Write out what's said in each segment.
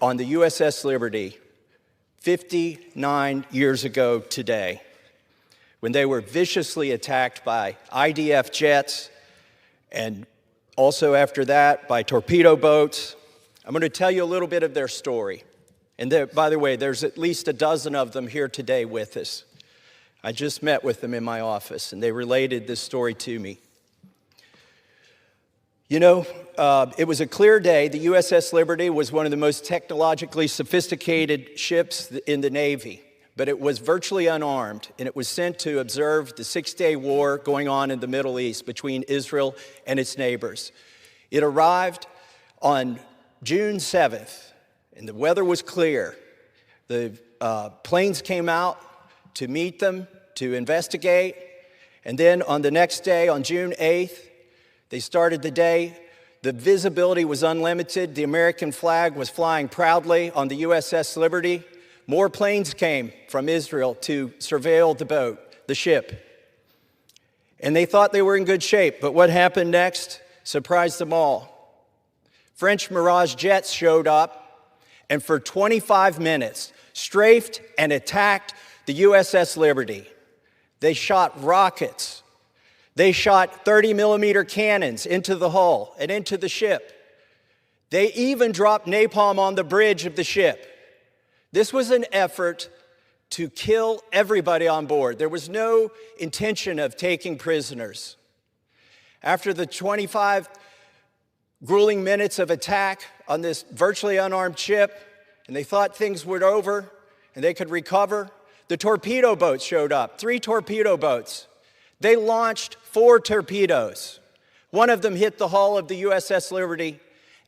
on the USS Liberty 59 years ago today, when they were viciously attacked by IDF jets and also after that by torpedo boats. I'm going to tell you a little bit of their story. And there, by the way, there's at least a dozen of them here today with us. I just met with them in my office, and they related this story to me. You know, it was a clear day. The USS Liberty was one of the most technologically sophisticated ships in the Navy, but it was virtually unarmed, and it was sent to observe the six-day war going on in the Middle East between Israel and its neighbors. It arrived on June 7th, and the weather was clear. The planes came out to meet them, to investigate, and then on the next day, on June 8th, they started the day. The visibility was unlimited. The American flag was flying proudly on the USS Liberty. More planes came from Israel to surveil the boat, the ship. And they thought they were in good shape, but what happened next surprised them all. French Mirage jets showed up, and for 25 minutes, strafed and attacked the USS Liberty. They shot rockets. They shot 30-millimeter cannons into the hull and into the ship. They even dropped napalm on the bridge of the ship. This was an effort to kill everybody on board. There was no intention of taking prisoners. After the 25 grueling minutes of attack on this virtually unarmed ship, and they thought things were over and they could recover, the torpedo boats showed up, 3 torpedo boats. They launched 4 torpedoes. One of them hit the hull of the USS Liberty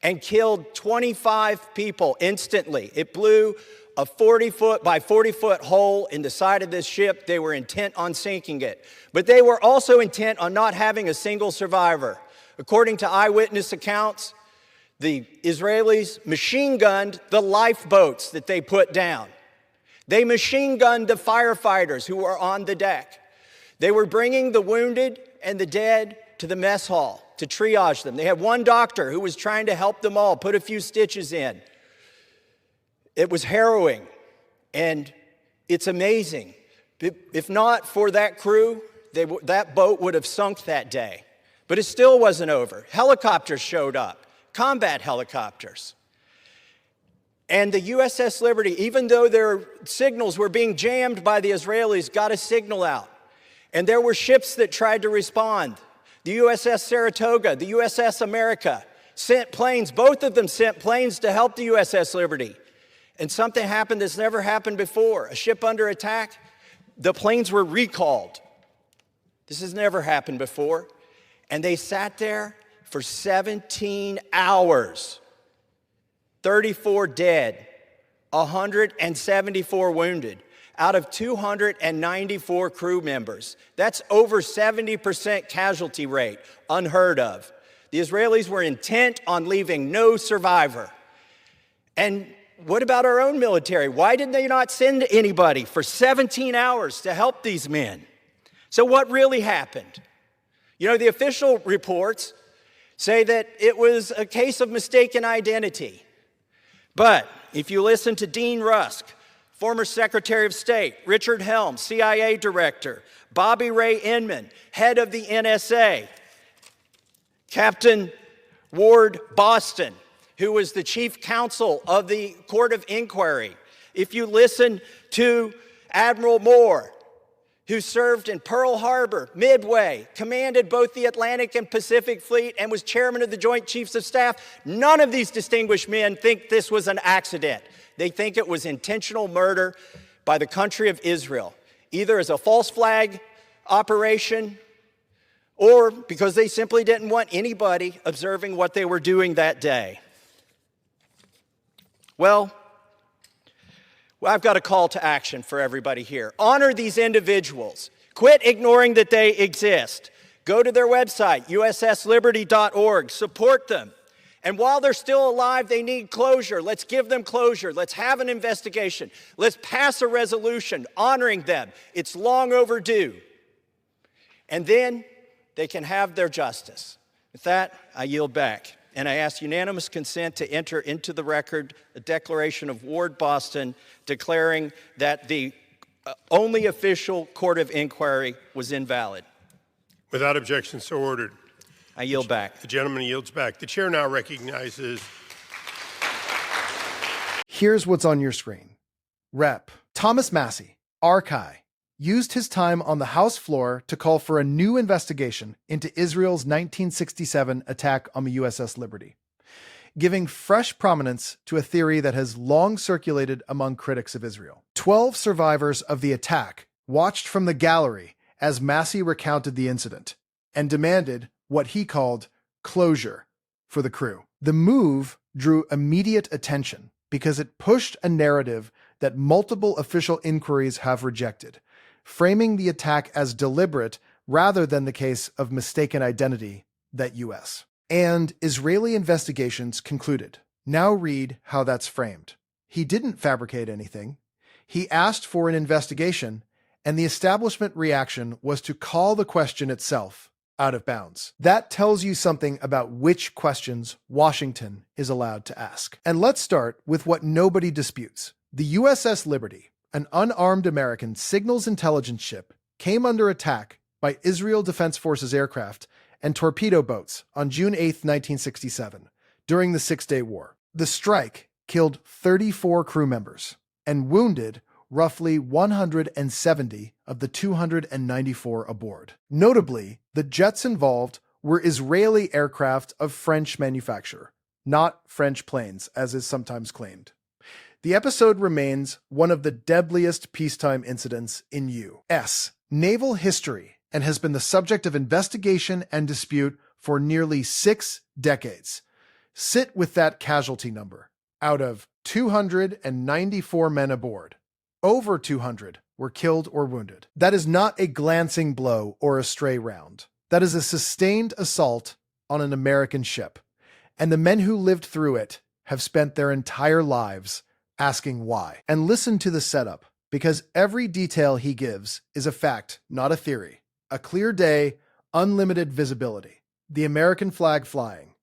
and killed 25 people instantly. It blew a 40-foot by 40-foot hole in the side of this ship. They were intent on sinking it. But they were also intent on not having a single survivor. According to eyewitness accounts, the Israelis machine-gunned the lifeboats that they put down. They machine-gunned the firefighters who were on the deck. They were bringing the wounded and the dead to the mess hall to triage them. They had one doctor who was trying to help them all, put a few stitches in. It was harrowing, and it's amazing. If not for that crew, that boat would have sunk that day. But it still wasn't over. Helicopters showed up, combat helicopters. And the USS Liberty, even though their signals were being jammed by the Israelis, got a signal out. And there were ships that tried to respond. The USS Saratoga, the USS America sent planes. Both of them sent planes to help the USS Liberty. And something happened that's never happened before. A ship under attack, the planes were recalled. This has never happened before. And they sat there for 17 hours. 34 dead, 174 wounded. Out of 294 crew members. That's over 70% casualty rate, unheard of. The Israelis were intent on leaving no survivor. And what about our own military? Why did they not send anybody for 17 hours to help these men? So what really happened? You know, the official reports say that it was a case of mistaken identity. But if you listen to Dean Rusk, former Secretary of State, Richard Helms, CIA Director, Bobby Ray Inman, head of the NSA, Captain Ward Boston, who was the chief counsel of the Court of Inquiry. If you listen to Admiral Moore, who served in Pearl Harbor, Midway, commanded both the Atlantic and Pacific Fleet, and was chairman of the Joint Chiefs of Staff, none of these distinguished men think this was an accident. They think it was intentional murder by the country of Israel, either as a false flag operation or because they simply didn't want anybody observing what they were doing that day. Well, I've got a call to action for everybody here. Honor these individuals. Quit ignoring that they exist. Go to their website, ussliberty.org. Support them. And while they're still alive, they need closure. Let's give them closure. Let's have an investigation. Let's pass a resolution honoring them. It's long overdue. And then they can have their justice. With that, I yield back. and I ask unanimous consent to enter into the record a declaration of Ward Boston declaring that the only official court of inquiry was invalid. Without objection, so ordered. I yield back. The gentleman yields back. The chair now recognizes. Here's what's on your screen. Rep. Thomas Massie, Archi, used his time on the House floor to call for a new investigation into Israel's 1967 attack on the USS Liberty, giving fresh prominence to a theory that has long circulated among critics of Israel. 12 survivors of the attack watched from the gallery as Massie recounted the incident and demanded what he called closure for the crew. The move drew immediate attention because it pushed a narrative that multiple official inquiries have rejected, framing the attack as deliberate rather than the case of mistaken identity that U.S. and Israeli investigations concluded. Now read how that's framed. He didn't fabricate anything. He asked for an investigation, and the establishment reaction was to call the question itself out of bounds. That tells you something about which questions Washington is allowed to ask. And let's start with what nobody disputes. The USS Liberty, an unarmed American signals intelligence ship, came under attack by Israel Defense Forces aircraft and torpedo boats on June 8, 1967, during the Six-Day War. The strike killed 34 crew members and wounded roughly 170 of the 294 aboard. Notably, the jets involved were Israeli aircraft of French manufacture, not French planes, as is sometimes claimed. The episode remains one of the deadliest peacetime incidents in U.S. naval history and has been the subject of investigation and dispute for nearly 6 decades. Sit with that casualty number. Out of 294 men aboard, over 200 were killed or wounded. That is not a glancing blow or a stray round. That is a sustained assault on an American ship. And the men who lived through it have spent their entire lives asking why. And listen to the setup, because every detail he gives is a fact, not a theory. A clear day, unlimited visibility, the American flag flying,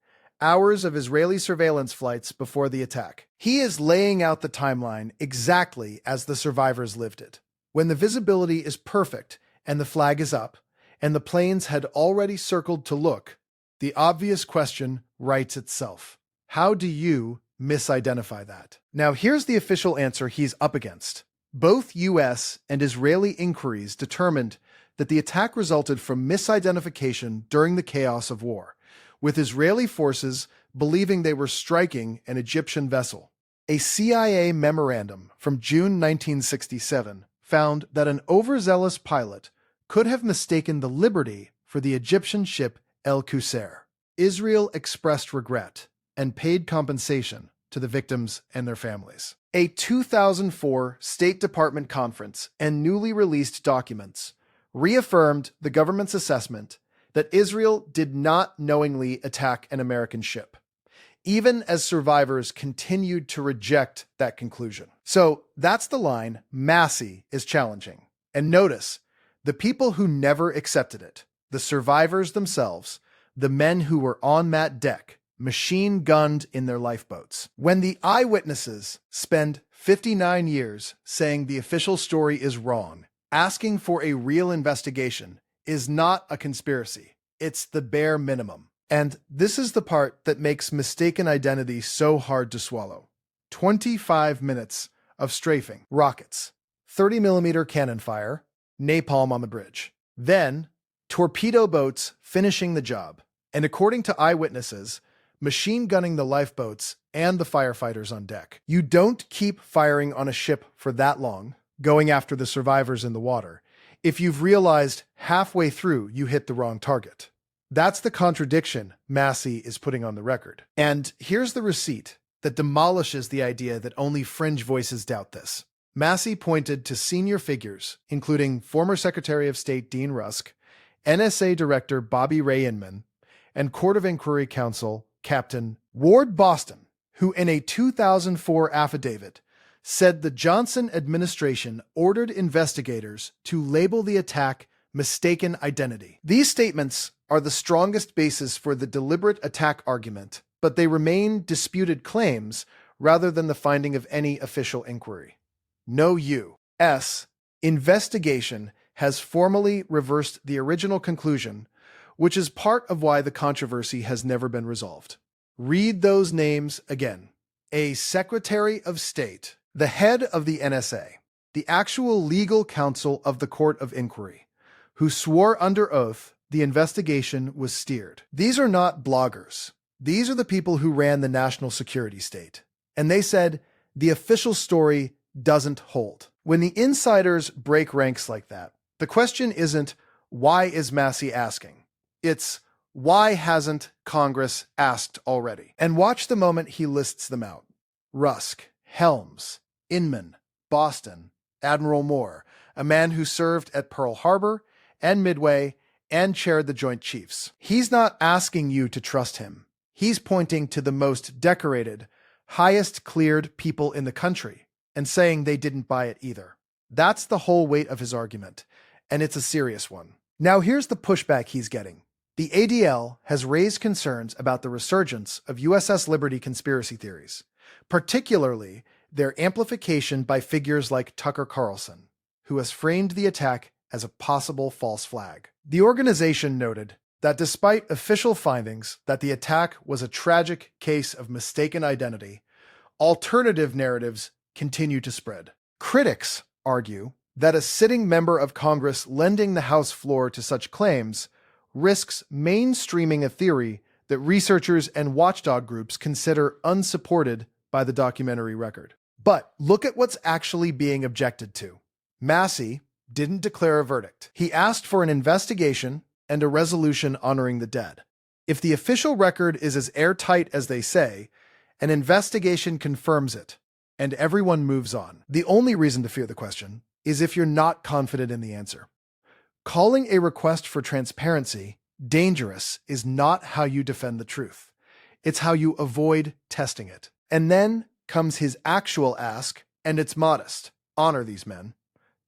hours of Israeli surveillance flights before the attack. He is laying out the timeline exactly as the survivors lived it. When the visibility is perfect and the flag is up, and the planes had already circled to look, the obvious question writes itself. How do you misidentify that? Now here's the official answer he's up against. Both U.S. and Israeli inquiries determined that the attack resulted from misidentification during the chaos of war, with Israeli forces believing they were striking an Egyptian vessel. A CIA memorandum from June 1967 found that an overzealous pilot could have mistaken the Liberty for the Egyptian ship El Qusair. Israel expressed regret and paid compensation to the victims and their families. A 2004 State Department conference and newly released documents reaffirmed the government's assessment that Israel did not knowingly attack an American ship, even as survivors continued to reject that conclusion. So that's the line Massie is challenging. And notice, the people who never accepted it, the survivors themselves, the men who were on that deck, machine-gunned in their lifeboats. When the eyewitnesses spend 59 years saying the official story is wrong, asking for a real investigation is not a conspiracy. It's the bare minimum. And this is the part that makes mistaken identity so hard to swallow. 25 minutes of strafing, rockets, 30mm cannon fire, napalm on the bridge. Then, torpedo boats finishing the job. And according to eyewitnesses, machine gunning the lifeboats and the firefighters on deck. You don't keep firing on a ship for that long, going after the survivors in the water, if you've realized halfway through you hit the wrong target. That's the contradiction Massie is putting on the record. And here's the receipt that demolishes the idea that only fringe voices doubt this. Massie pointed to senior figures, including former Secretary of State Dean Rusk, NSA Director Bobby Ray Inman, and Court of Inquiry Counsel Captain Ward Boston, who in a 2004 affidavit said the Johnson administration ordered investigators to label the attack mistaken identity. These statements are the strongest basis for the deliberate attack argument but they remain disputed claims rather than the finding of any official inquiry. No U.S. investigation has formally reversed the original conclusion, which is part of why the controversy has never been resolved. Read those names again. A Secretary of State, the head of the NSA, the actual legal counsel of the Court of Inquiry, who swore under oath the investigation was steered. These are not bloggers. These are the people who ran the national security state. And they said the official story doesn't hold. When the insiders break ranks like that, the question isn't, why is Massie asking? It's, why hasn't Congress asked already? And watch the moment he lists them out. Rusk, Helms, Inman, Boston, Admiral Moore, a man who served at Pearl Harbor and Midway and chaired the Joint Chiefs. He's not asking you to trust him. He's pointing to the most decorated, highest cleared people in the country and saying they didn't buy it either. That's the whole weight of his argument, and it's a serious one. Now here's the pushback he's getting. The ADL has raised concerns about the resurgence of USS Liberty conspiracy theories, particularly their amplification by figures like Tucker Carlson, who has framed the attack as a possible false flag. The organization noted that despite official findings that the attack was a tragic case of mistaken identity, alternative narratives continue to spread. Critics argue that a sitting member of Congress lending the House floor to such claims risks mainstreaming a theory that researchers and watchdog groups consider unsupported by the documentary record. But look at what's actually being objected to. Massie didn't declare a verdict. He asked for an investigation and a resolution honoring the dead. If the official record is as airtight as they say, an investigation confirms it, and everyone moves on. The only reason to fear the question is if you're not confident in the answer. Calling a request for transparency dangerous is not how you defend the truth. It's how you avoid testing it. And then comes his actual ask, and it's modest. Honor these men.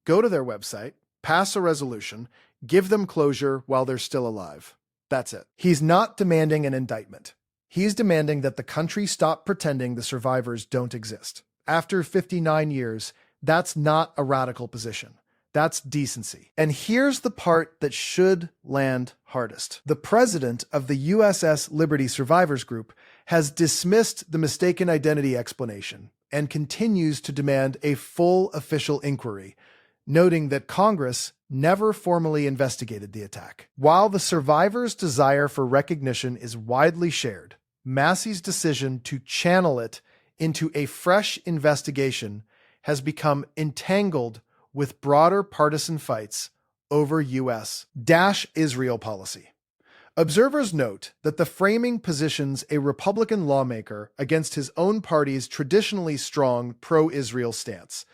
Go to their website, pass a resolution, give them closure while they're still alive. That's it. He's not demanding an indictment. He's demanding that the country stop pretending the survivors don't exist. After 59 years, that's not a radical position. That's decency. And here's the part that should land hardest. The president of the USS Liberty Survivors Group has dismissed the mistaken identity explanation and continues to demand a full official inquiry, noting that Congress never formally investigated the attack. While the survivors' desire for recognition is widely shared, Massie's decision to channel it into a fresh investigation has become entangled with broader partisan fights over U.S.-Israel policy. Observers note that the framing positions a Republican lawmaker against his own party's traditionally strong pro-Israel stance,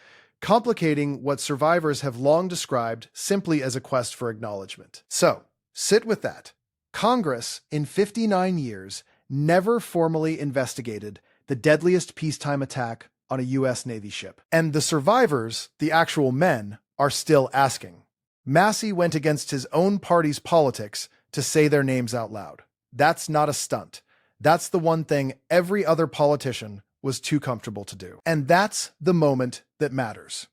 complicating what survivors have long described simply as a quest for acknowledgement. So, sit with that. Congress, in 59 years, never formally investigated the deadliest peacetime attack on a U.S. Navy ship. And the survivors, the actual men, are still asking. Massie went against his own party's politics to say their names out loud. That's not a stunt. That's the one thing every other politician was too comfortable to do. And that's the moment that matters.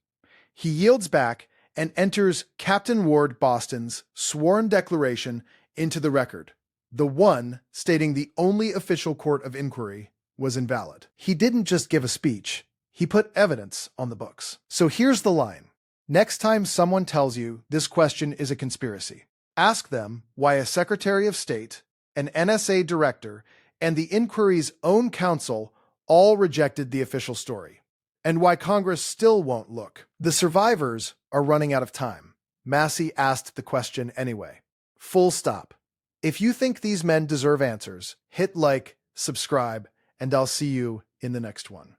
He yields back and enters Captain Ward Boston's sworn declaration into the record, the one stating the only official court of inquiry was invalid. He didn't just give a speech. He put evidence on the books. So here's the line. Next time someone tells you this question is a conspiracy, ask them why a Secretary of State, an NSA director, and the inquiry's own counsel all rejected the official story, and why Congress still won't look. The survivors are running out of time. Massie asked the question anyway. Full stop. If you think these men deserve answers, hit like, subscribe, and I'll see you in the next one.